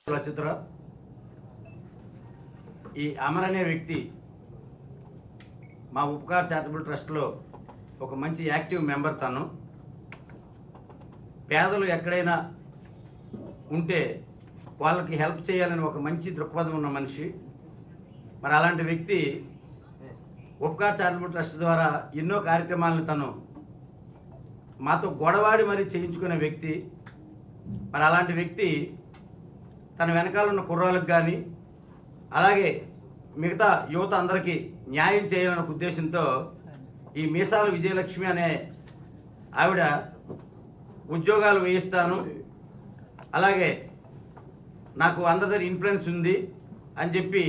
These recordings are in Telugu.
చిత్ర ఈ అమర్ అనే వ్యక్తి మా ఉపకార్ చారిటబుల్ ట్రస్ట్లో ఒక మంచి యాక్టివ్ మెంబర్. తను పేదలు ఎక్కడైనా ఉంటే వాళ్ళకి హెల్ప్ చేయాలని ఒక మంచి దృక్పథం ఉన్న మనిషి. మరి అలాంటి వ్యక్తి ఉపకార్ చారిటబుల్ ట్రస్ట్ ద్వారా ఎన్నో కార్యక్రమాలను తను మాతో గొడవాడి మరీ చేయించుకునే వ్యక్తి. మరి అలాంటి వ్యక్తి తన వెనకాల ఉన్న కుర్రాళ్ళకు కానీ అలాగే మిగతా యువత అందరికీ న్యాయం చేయాలనే ఉద్దేశంతో ఈ మీసాల విజయలక్ష్మి అనే ఆవిడ ఉద్యోగాలు వేయిస్తాను, అలాగే నాకు అందరి ఇన్ఫ్లుయెన్స్ ఉంది అని చెప్పి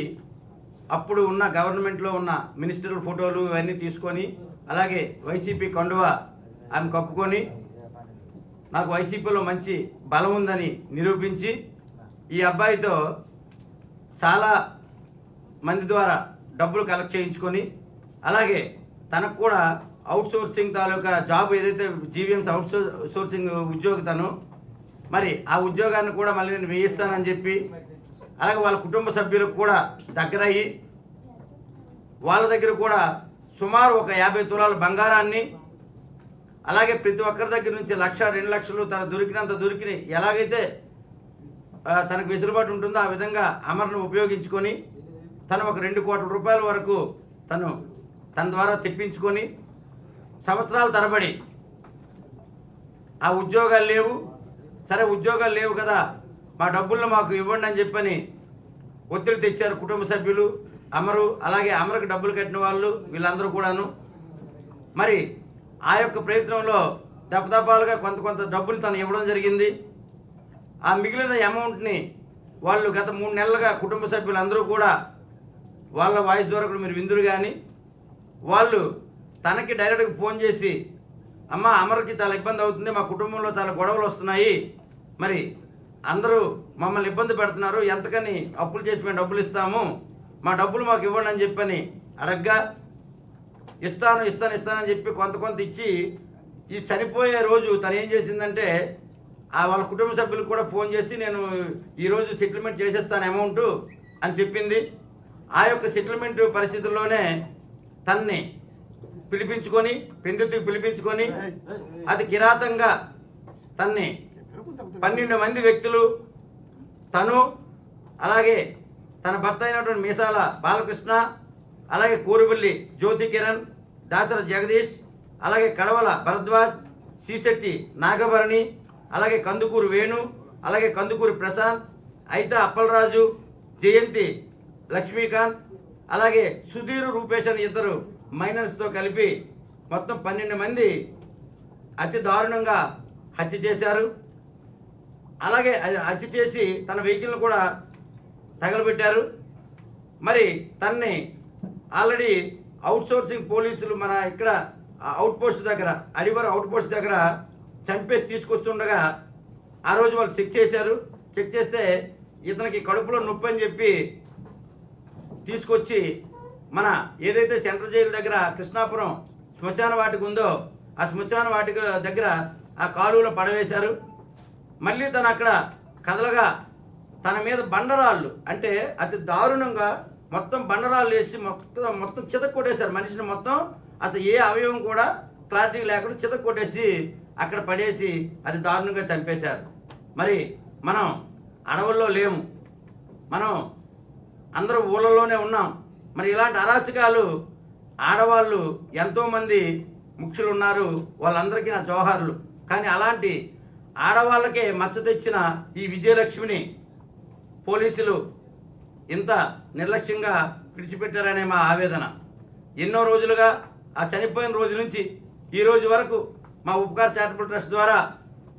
అప్పుడు ఉన్న గవర్నమెంట్లో ఉన్న మినిస్టర్ల ఫోటోలు ఇవన్నీ తీసుకొని అలాగే వైసీపీ కండువా ఆమె కప్పుకొని నాకు వైసీపీలో మంచి బలం ఉందని నిరూపించి ఈ అబ్బాయితో చాలా మంది ద్వారా డబ్బులు కలెక్ట్ చేయించుకొని అలాగే తనకు కూడా అవుట్ సోర్సింగ్ తాలూకా జాబ్ ఏదైతే జీవీఎంసీ అవుట్ సోర్సింగ్ ఉద్యోగి తను, మరి ఆ ఉద్యోగాన్ని కూడా మళ్ళీ నేను వేయిస్తానని చెప్పి అలాగే వాళ్ళ కుటుంబ సభ్యులకు కూడా దగ్గరయ్యి వాళ్ళ దగ్గర కూడా సుమారు ఒక 50 తులాల బంగారాన్ని అలాగే ప్రతి ఒక్కరి దగ్గర నుంచి 1,00,000, 2 లక్షలు తన దొరికినంత దొరికి ఎలాగైతే తనకు వెసులుబాటు ఉంటుందో ఆ విధంగా అమర్ను ఉపయోగించుకొని తను ఒక 2 కోట్ల రూపాయల వరకు తన ద్వారా తెప్పించుకొని సంవత్సరాల తరబడి ఆ ఉద్యోగాలు లేవు, సరే ఉద్యోగాలు లేవు కదా మా డబ్బులను మాకు ఇవ్వండి అని చెప్పని ఒత్తిడి తెచ్చారు కుటుంబ సభ్యులు, అమరు అలాగే అమరుకు డబ్బులు కట్టిన వాళ్ళు వీళ్ళందరూ కూడాను. మరి ఆ యొక్క ప్రయత్నంలో దపదపాలుగా కొంత డబ్బులు తను ఇవ్వడం జరిగింది. ఆ మిగిలిన అమౌంట్ని వాళ్ళు గత 3 నెలలుగా కుటుంబ సభ్యులందరూ కూడా వాళ్ళ వాయిస్ ద్వారా కూడా మీరు విందురు కానీ వాళ్ళు తనకి డైరెక్ట్గా ఫోన్ చేసి అమ్మ అమర్కి చాలా ఇబ్బంది అవుతుంది, మా కుటుంబంలో చాలా గొడవలు వస్తున్నాయి, మరి అందరూ మమ్మల్ని ఇబ్బంది పెడుతున్నారు, ఎంతకని అప్పులు చేసి మేము డబ్బులు ఇస్తాము, మా డబ్బులు మాకు ఇవ్వండి అని చెప్పని అడగ్గా ఇస్తానని చెప్పి కొంత ఇచ్చి ఈ చనిపోయే రోజు తను ఏం చేసిందంటే వాళ్ళ కుటుంబ సభ్యులకు కూడా ఫోన్ చేసి నేను ఈరోజు సెటిల్మెంట్ చేసేస్తాను అమౌంట్ అని చెప్పింది. ఆ యొక్క సెటిల్మెంట్ పరిస్థితుల్లోనే తన్ని పిలిపించుకొని అది కిరాతంగా తన్ని 12 మంది వ్యక్తులు తను అలాగే తన భర్త అయినటువంటి మీసాల బాలకృష్ణ అలాగే కూరుబల్లి జ్యోతి కిరణ్, దాసర జగదీష్ అలాగే కడవల భరద్వాజ్, సీశెట్టి నాగభరణి అలాగే కందుకూరు వేణు అలాగే కందుకూరి ప్రశాంత్, అయితా అప్పలరాజు, జయంతి లక్ష్మీకాంత్ అలాగే సుధీర్ రూపేష్ అని 2 మైనర్స్తో కలిపి మొత్తం 12 మంది అతి దారుణంగా హత్య చేశారు. అలాగే హత్య చేసి తన వెహికల్ను కూడా తగలబెట్టారు. మరి తన్ని ఆల్రెడీ అవుట్ సోర్సింగ్ పోలీసులు మన ఇక్కడ అవుట్ పోస్ట్ దగ్గర అడివరం అవుట్ పోస్ట్ దగ్గర చంపేసి తీసుకొస్తుండగా ఆ రోజు వాళ్ళు చెక్ చేస్తే ఇతనికి కడుపులో నొప్పి అని చెప్పి తీసుకొచ్చి మన ఏదైతే సెంట్రల్ జైలు దగ్గర కృష్ణాపురం శ్మశాన వాటిక ఉందో ఆ శ్మశాన వాటిక దగ్గర ఆ కాలువలో పడవేశారు. మళ్ళీ తను అక్కడ కదలగా తన మీద బండరాళ్ళు అంటే అతి దారుణంగా మొత్తం బండరాళ్ళు వేసి మొత్తం చితక్కొట్టేశారు మనిషిని. మొత్తం అసలు ఏ అవయవం కూడా క్లారిటీ లేకుండా చితక్కొట్టేసి అక్కడ పడేసి అది దారుణంగా చంపేశారు. మరి మనం అడవుల్లో లేము, మనం అందరూ ఊళ్ళలోనే ఉన్నాం. మరి ఇలాంటి అరాచకాలు ఆడవాళ్ళు ఎంతోమంది ముఖ్యులు ఉన్నారు, వాళ్ళందరికీ నా జోహార్లు. కానీ అలాంటి ఆడవాళ్ళకే మచ్చ తెచ్చిన ఈ విజయలక్ష్మిని పోలీసులు ఇంత నిర్లక్ష్యంగా విడిచిపెట్టారనే మా ఆవేదన. ఎన్నో రోజులుగా ఆ చనిపోయిన రోజు నుంచి ఈ రోజు వరకు మా ఉపకార్ చారిటబుల్ ట్రస్ట్ ద్వారా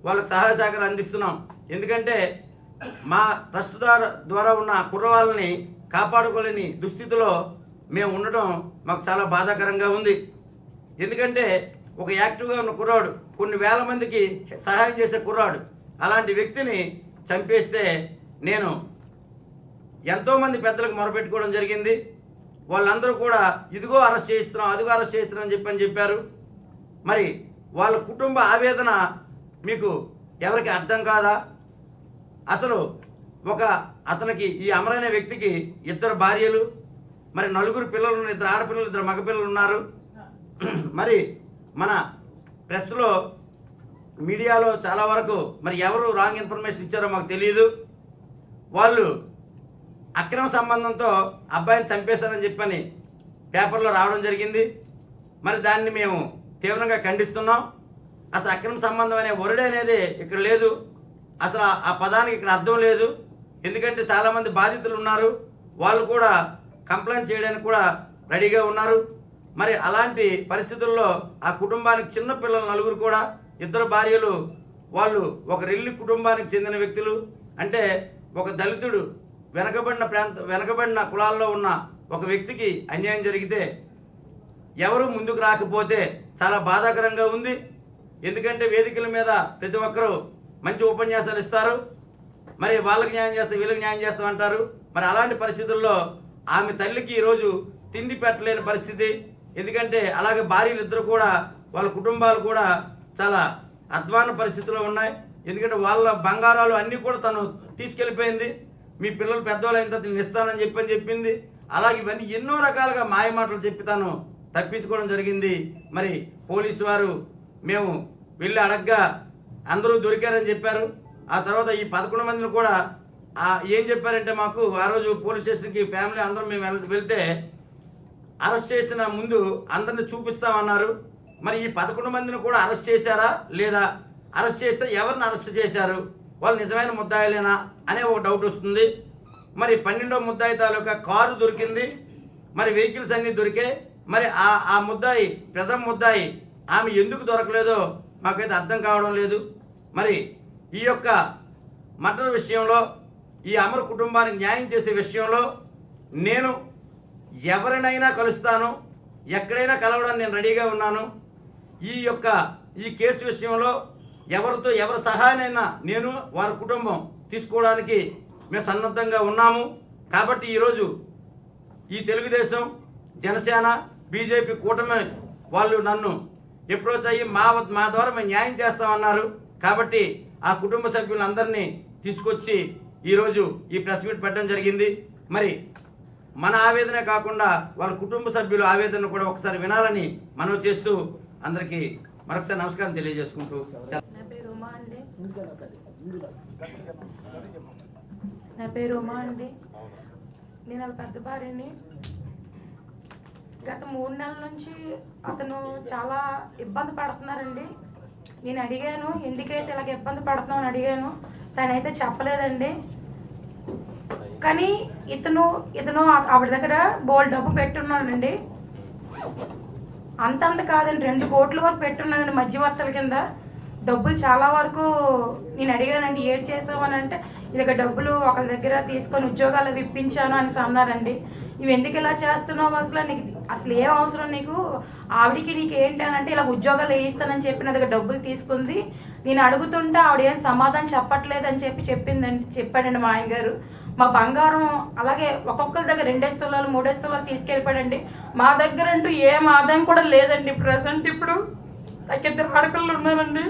వాళ్ళకి సహాయ సహకారం అందిస్తున్నాం. ఎందుకంటే మా ట్రస్ట్ ద్వారా ఉన్న కుర్రవాళ్ళని కాపాడుకోలేని దుస్థితిలో మేము ఉండటం మాకు చాలా బాధాకరంగా ఉంది. ఎందుకంటే ఒక యాక్టివ్గా ఉన్న కుర్రాడు, కొన్ని వేల మందికి సహాయం చేసే కుర్రాడు, అలాంటి వ్యక్తిని చంపేస్తే నేను ఎంతోమంది పెద్దలకు మొరపెట్టుకోవడం జరిగింది. వాళ్ళందరూ కూడా ఇదిగో అరెస్ట్ చేయిస్తున్నాం, అదిగో అరెస్ట్ చేయిస్తున్నాం అని చెప్పారు. మరి వాళ్ళ కుటుంబ ఆవేదన మీకు ఎవరికి అర్థం కాదా? అసలు అతనికి ఈ అమర్ అనే వ్యక్తికి 2 భార్యలు, మరి 4 పిల్లలు, 2 ఆడపిల్లలు, 2 మగపిల్లలు ఉన్నారు. మరి మన ప్రెస్లో మీడియాలో చాలా వరకు మరి ఎవరు రాంగ్ ఇన్ఫర్మేషన్ ఇచ్చారో మాకు తెలియదు. వాళ్ళు అక్రమ సంబంధంతో అబ్బాయిని చంపేశారని చెప్పని పేపర్లో రావడం జరిగింది. మరి దాన్ని మేము తీవ్రంగా ఖండిస్తున్నాం. అసలు అక్రమ సంబంధం అనే వర్డ్ అనేది ఇక్కడ లేదు. అసలు ఆ పదానికి ఇక్కడ అర్థం లేదు. ఎందుకంటే చాలామంది బాధితులు ఉన్నారు, వాళ్ళు కూడా కంప్లైంట్ చేయడానికి కూడా రెడీగా ఉన్నారు. మరి అలాంటి పరిస్థితుల్లో ఆ కుటుంబానికి చిన్న పిల్లలు 4 కూడా, 2 భార్యలు, వాళ్ళు ఒక రెల్లి కుటుంబానికి చెందిన వ్యక్తులు. అంటే ఒక దళితుడు వెనకబడిన కులాల్లో ఉన్న ఒక వ్యక్తికి అన్యాయం జరిగితే ఎవరు ముందుకు రాకపోతే చాలా బాధాకరంగా ఉంది. ఎందుకంటే వేదికల మీద ప్రతి ఒక్కరూ మంచి ఉపన్యాసాలు ఇస్తారు, మరి వాళ్ళకి న్యాయం చేస్తాం, వీళ్ళకి న్యాయం చేస్తాం అంటారు. మరి అలాంటి పరిస్థితుల్లో ఆమె తల్లికి ఈరోజు తిండి పెట్టలేని పరిస్థితి. ఎందుకంటే అలాగే భార్యలు 2 కూడా, వాళ్ళ కుటుంబాలు కూడా చాలా అధ్వాన పరిస్థితిలో ఉన్నాయి. ఎందుకంటే వాళ్ళ బంగారాలు అన్నీ కూడా తను తీసుకెళ్ళిపోయింది. మీ పిల్లలు పెద్దవాళ్ళు అయిన తర్వాత నేను ఇస్తానని చెప్పింది. అలాగే ఇవన్నీ ఎన్నో రకాలుగా మాయ మాటలు చెప్పి తను తప్పించుకోవడం జరిగింది. మరి పోలీసు వారు మేము వెళ్ళి అడగ్గా అందరూ దొరికారని చెప్పారు. ఆ తర్వాత ఈ 11 మందిని కూడా ఏం చెప్పారంటే, మాకు ఆ రోజు పోలీస్ స్టేషన్కి ఫ్యామిలీ అందరం మేము వెళ్తే అరెస్ట్ చేసిన ముందు అందరిని చూపిస్తామన్నారు. మరి ఈ 11 మందిని కూడా అరెస్ట్ చేశారా లేదా, అరెస్ట్ చేస్తే ఎవరిని అరెస్ట్ చేశారు, వాళ్ళు నిజమైన ముద్దాయిలేనా అనే ఒక డౌట్ వస్తుంది. మరి 12వ ముద్దాయి తాలూకా కారు దొరికింది, మరి వెహికల్స్ అన్నీ దొరికాయి. మరి ఆ ముద్దాయి, ప్రథమ ముద్దాయి ఆమె ఎందుకు దొరకలేదో మాకైతే అర్థం కావడం లేదు. మరి ఈ యొక్క మర్డర్ విషయంలో, ఈ అమర్ కుటుంబానికి న్యాయం చేసే విషయంలో నేను ఎవరినైనా కలుస్తాను, ఎక్కడైనా కలవడానికి నేను రెడీగా ఉన్నాను. ఈ కేసు విషయంలో ఎవరి సహాయానైనా నేను, వారి కుటుంబం తీసుకోవడానికి మేము సన్నద్ధంగా ఉన్నాము. కాబట్టి ఈరోజు ఈ తెలుగుదేశం, జనసేన, బీజేపీ కూటమి వాళ్ళు నన్ను అప్రోచ్ అయ్యి మా ద్వారా మేము న్యాయం చేస్తామన్నారు. కాబట్టి ఆ కుటుంబ సభ్యులందరినీ తీసుకొచ్చి ఈరోజు ఈ ప్రెస్ మీట్ పెట్టడం జరిగింది. మరి మన ఆవేదనే కాకుండా వాళ్ళ కుటుంబ సభ్యుల ఆవేదన కూడా ఒకసారి వినాలని మనవి చేస్తూ అందరికీ మరొకసారి నమస్కారం తెలియజేసుకుంటూ. నా పేరు ఉమా అండి. నేను వాళ్ళ పెద్ద భార్యని. గత 3 నెలల నుంచి అతను చాలా ఇబ్బంది పడుతున్నారండి. నేను అడిగాను, ఎందుకైతే ఇలాగ ఇబ్బంది పడుతున్నావు అని అడిగాను. తనైతే చెప్పలేదండి. కానీ ఇతను ఆవిడ దగ్గర బోల్డ్ డబ్బు పెట్టున్నానండి. అంతంత కాదండి, 2 కోట్ల వరకు పెట్టున్నానండి మధ్యవర్తుల కింద. డబ్బులు చాలా వరకు నేను అడిగానండి, ఏం చేసావు అని అంటే, ఇలాగ డబ్బులు ఒకరి దగ్గర తీసుకొని ఉద్యోగాలు ఇప్పించాను అని అన్నారండి. ఇవి ఎందుకు ఇలా చేస్తున్నావు, అసలు ఏం అవసరం నీకు, ఆవిడికి నీకు ఏంటి అని అంటే, ఇలా ఉద్యోగాలు వేయిస్తానని చెప్పి నా దగ్గర డబ్బులు తీసుకుంది. నేను అడుగుతుంటే ఆవిడ ఏం సమాధానం చెప్పట్లేదని చెప్పాడండి మా ఆయన గారు. మా బంగారం అలాగే ఒక్కొక్కరి దగ్గర 2 తులాలు 3 తులాలు తీసుకెళ్ళిపోయాడండి. మా దగ్గర అంటూ ఏం ఆదాయం కూడా లేదండి. ప్రజెంట్ ఇప్పుడు నాకు 2 ఆడపిల్లలు ఉన్నారండి.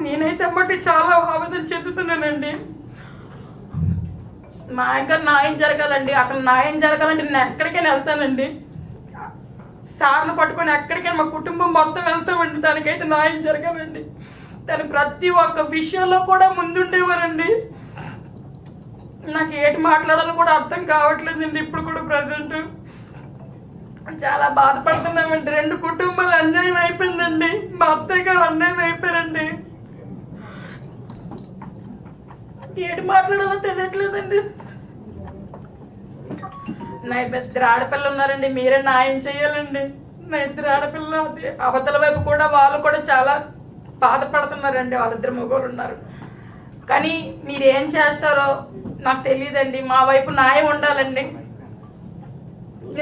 నేనైతే బట్టి చాలా ఆవేదన చెందుతున్నానండి. మా ఆయన న్యాయం జరగాలండి. అక్కడ న్యాయం జరగాలంటే నేను ఎక్కడికైనా వెళ్తానండి. సార్లు పట్టుకొని ఎక్కడికైనా మా కుటుంబం మొత్తం వెళ్తామండి. దానికైతే న్యాయం జరగాలండి. తను ప్రతి ఒక్క విషయంలో కూడా ముందుండేవారండి. నాకు ఏటి మాట్లాడాలో కూడా అర్థం కావట్లేదండి. ఇప్పుడు కూడా ప్రజెంట్ చాలా బాధపడుతున్నామండి. 2 కుటుంబాలు అన్యాయం అయిపోయిందండి. మా అత్తయ్య గారు అన్యాయం అయిపోయారండి. ఏటి మాట్లాడాలో తెలియట్లేదండి. నా 2 ఆడపిల్లలు ఉన్నారండి. మీరే న్యాయం చేయాలండి. నా 2 ఆడపిల్లలు అవతల వైపు కూడా వాళ్ళు కూడా చాలా బాధపడుతున్నారండి. వాళ్ళిద్దరు మగవాళ్ళు ఉన్నారు. కానీ మీరేం చేస్తారో నాకు తెలియదండి. మా వైపు న్యాయం ఉండాలండి.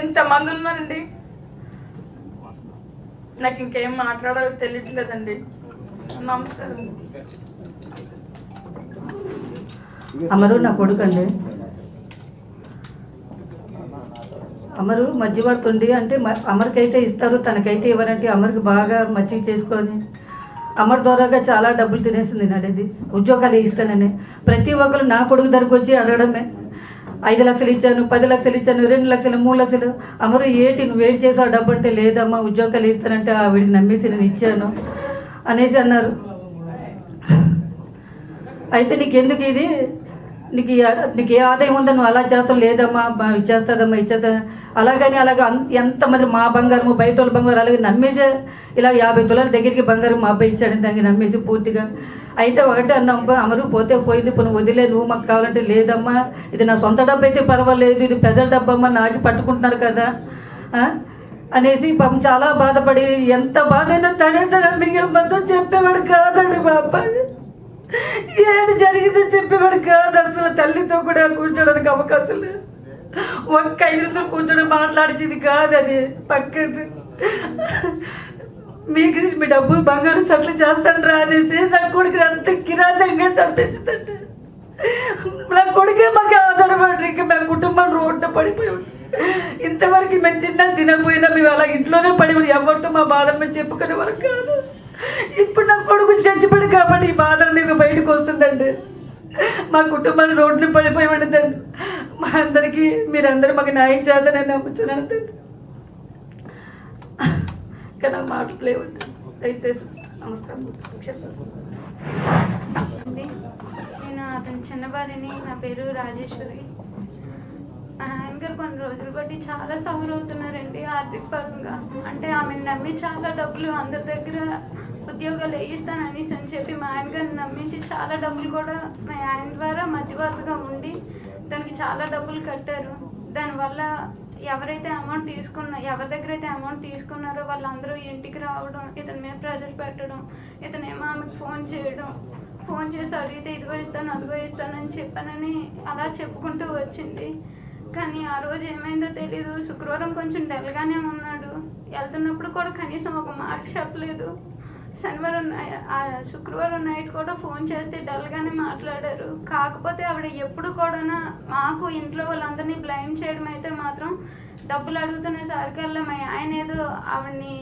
ఇంతమంది ఉన్నారండి. నాకు ఇంకేం మాట్లాడాలో తెలియట్లేదండి. నమస్కారం. అమరు నా కొడుకు అండి. అమరు మధ్యవర్తుండి అంటే అమర్కైతే ఇస్తారు, తనకైతే ఇవ్వరంటే అమర్కి బాగా మజ్జిగ చేసుకొని అమర్ ద్వారాగా చాలా డబ్బులు తినేసింది నాది. ఉద్యోగాలు ఇస్తానని ప్రతి ఒక్కరు నా కొడుకు దగ్గరకు వచ్చి అడగడమే. 5 లక్షలు ఇచ్చాను, 10 లక్షలు ఇచ్చాను, 2 లక్షలు, 3 లక్షలు. అమరు ఏంటి నువ్వు వెయిట్ చేసావు డబ్బు అంటే, లేదమ్మా ఉద్యోగాలు ఇస్తానంటే వీడిని నమ్మేసి నేను ఇచ్చాను అనేసి అన్నారు. అయితే నీకెందుకు ఇది, నీకు ఏ ఆదాయం ఉందో నువ్వు అలా చేస్తావు, లేదమ్మా ఇచ్చేస్తా అలాగని ఎంతమంది మా బంగారము బయట వాళ్ళ బంగారు అలాగే నమ్మేసి ఇలా 50 తులాల దగ్గరికి బంగారం మా అబ్బాయి ఇచ్చాడని దానికి నమ్మేసి పూర్తిగా. అయితే ఒకటే అన్నమ్మా, అమరు పోతే పోయింది, ఇప్పుడు నువ్వు వదిలే, నువ్వు మాకు కావాలంటే, లేదమ్మా ఇది నా సొంత డబ్బు అయితే పర్వాలేదు, ఇది ప్రజల డబ్బు అమ్మా, నాకు పట్టుకుంటున్నారు కదా అనేసి పాపం చాలా బాధపడి, ఎంత బాధ అయినా తగ్గ చెప్పేవాడు కాదండి మా అబ్బాయి. ఏడు జరిగిందో చెప్పేవాడు కాదు అసలు. తల్లితో కూడా కూర్చోడానికి అవకాశం లేదు. ఒక్క 5 నిమిషాలు కూర్చొని మాట్లాడించింది కాదు అది. పక్కన మీకు మీ డబ్బు బంగారు సట్లు చేస్తాను రా అనేసి నా కొడుకు అంత కిరాతంగా చంపేసిందండి. నా కొడుకే మాకు ఆధారపడి ఇంకా మేము కుటుంబం రోడ్డు పడిపోయి ఇంతవరకు మేము తినకపోయినా మేము అలా ఇంట్లోనే పడి ఎవరితో మా బాధ మేము చెప్పుకునే వరకు కాదు. ఇప్పుడు నా కొడుకు చచ్చిపోయాడు కాబట్టి ఈ బాధ మీకు బయటకు వస్తుందండి. మా కుటుంబాన్ని రోడ్లు పడిపోయి ఉంటుందండి. మా అందరికీ మీరందరూ మాకు న్యాయం చేస్తానని నమ్ముతున్నాను తండ్రి. ఇంకా నాకు మాటలు ప్లే ఉంటుంది దయచేసి. నమస్కారం. నేను అతని చిన్న భార్యని. నా పేరు రాజేశ్వరి. ఆయన గారు కొన్ని రోజులు బట్టి చాలా సఫర్ అవుతున్నారండి ఆర్థిక పరంగా. అంటే ఆమెను నమ్మి చాలా డబ్బులు అందరి దగ్గర ఉద్యోగాలు వేయిస్తాననేసి అని చెప్పి మా ఆయన గారిని నమ్మించి చాలా డబ్బులు కూడా మా ఆయన ద్వారా మధ్యవర్తిగా ఉండి దానికి చాలా డబ్బులు కట్టారు. దానివల్ల ఎవరి దగ్గర అయితే అమౌంట్ తీసుకున్నారో వాళ్ళందరూ ఇంటికి రావడం, ఇతని మీద ప్రెషర్ పెట్టడం, ఇతనేమో ఆమెకు ఫోన్ చేసి అడిగితే ఇదిగో ఇస్తాను అదిగో ఇస్తానని చెప్పానని అలా చెప్పుకుంటూ వచ్చింది. కానీ ఆ రోజు ఏమైందో తెలీదు. శుక్రవారం కొంచెం డల్గానే ఉన్నాడు. వెళ్తున్నప్పుడు కూడా కనీసం ఒక మాట చెప్పలేదు. శుక్రవారం నైట్ కూడా ఫోన్ చేస్తే డల్గానే మాట్లాడారు. కాకపోతే ఆవిడ ఎప్పుడు కూడా మాకు ఇంట్లో వాళ్ళందరినీ బ్లైమ్ చేయడం అయితే మాత్రం డబ్బులు అడుగుతున్న సరికల్లా మా ఆయన ఏదో ఆవిడని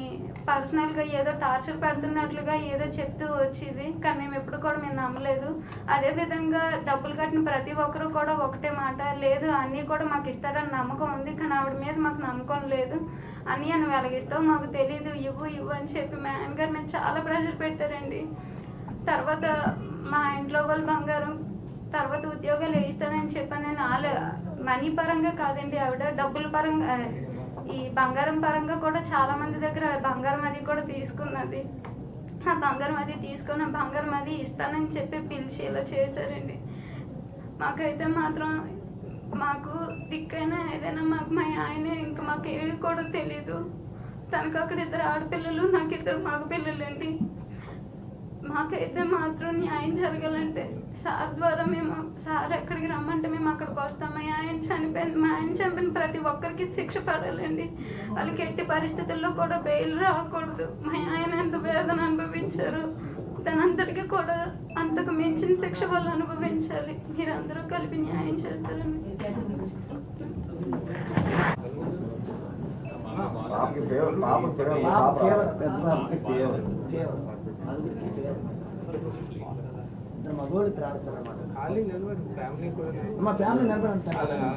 పర్సనల్గా ఏదో టార్చర్ పెడుతున్నట్లుగా ఏదో చెప్తూ వచ్చేది. కానీ మేము ఎప్పుడు కూడా మేము నమ్మలేదు. అదేవిధంగా డబ్బులు కట్టిన ప్రతి ఒక్కరు కూడా ఒకటే మాట, లేదు అన్నీ కూడా మాకు ఇస్తారని నమ్మకం ఉంది, కానీ ఆవిడ మీద మాకు నమ్మకం లేదు. అన్నీ అని వెలగిస్తావు, మాకు తెలీదు, ఇవ్వు అని చెప్పి మా ఆయన గారు మేము చాలా ప్రెషర్ పెట్టారండి. తర్వాత మా ఇంట్లో వాళ్ళ బంగారం తర్వాత ఉద్యోగాలు వేయిస్తానని చెప్పాను. నేను మనీ పరంగా కాదండి, ఆవిడ డబ్బుల పరంగా ఈ బంగారం పరంగా కూడా చాలా మంది దగ్గర బంగారం అది కూడా తీసుకున్నది. ఆ బంగారం అది తీసుకున్న బంగారం అది ఇస్తానని చెప్పి పిలిచి ఇలా చేశారండి. మాకైతే మాత్రం మాకు దిక్కైనా ఏదైనా మాకు మా ఆయనే, ఇంకా మాకు ఏవి కూడా తెలీదు. తనకు అక్కడ 2 ఆడపిల్లలు, నాకు 2 మగపిల్లలండి. మాకైతే మాత్రం న్యాయం జరగాలంటే సార్ ద్వారా సార్ ఎక్కడికి రమ్మంటే మేము అక్కడికి వస్తాం. మా ఆయన చంపిన ప్రతి ఒక్కరికి శిక్ష పడాలండి. వాళ్ళకి ఎట్టి పరిస్థితుల్లో కూడా బెయిల్ రాకూడదు. మా ఆయన ఎంత వేదన అనుభవించారు, దానంతటికీ కూడా అంతకు మించిన శిక్ష వాళ్ళు అనుభవించాలి. మీరందరూ కలిపి న్యాయం చేస్తారని మగోడు ప్రార్థన ఖాళీ నిలబడి ఫ్యామిలీ కూడా మా ఫ్యామిలీ నిలబడి పదన్నా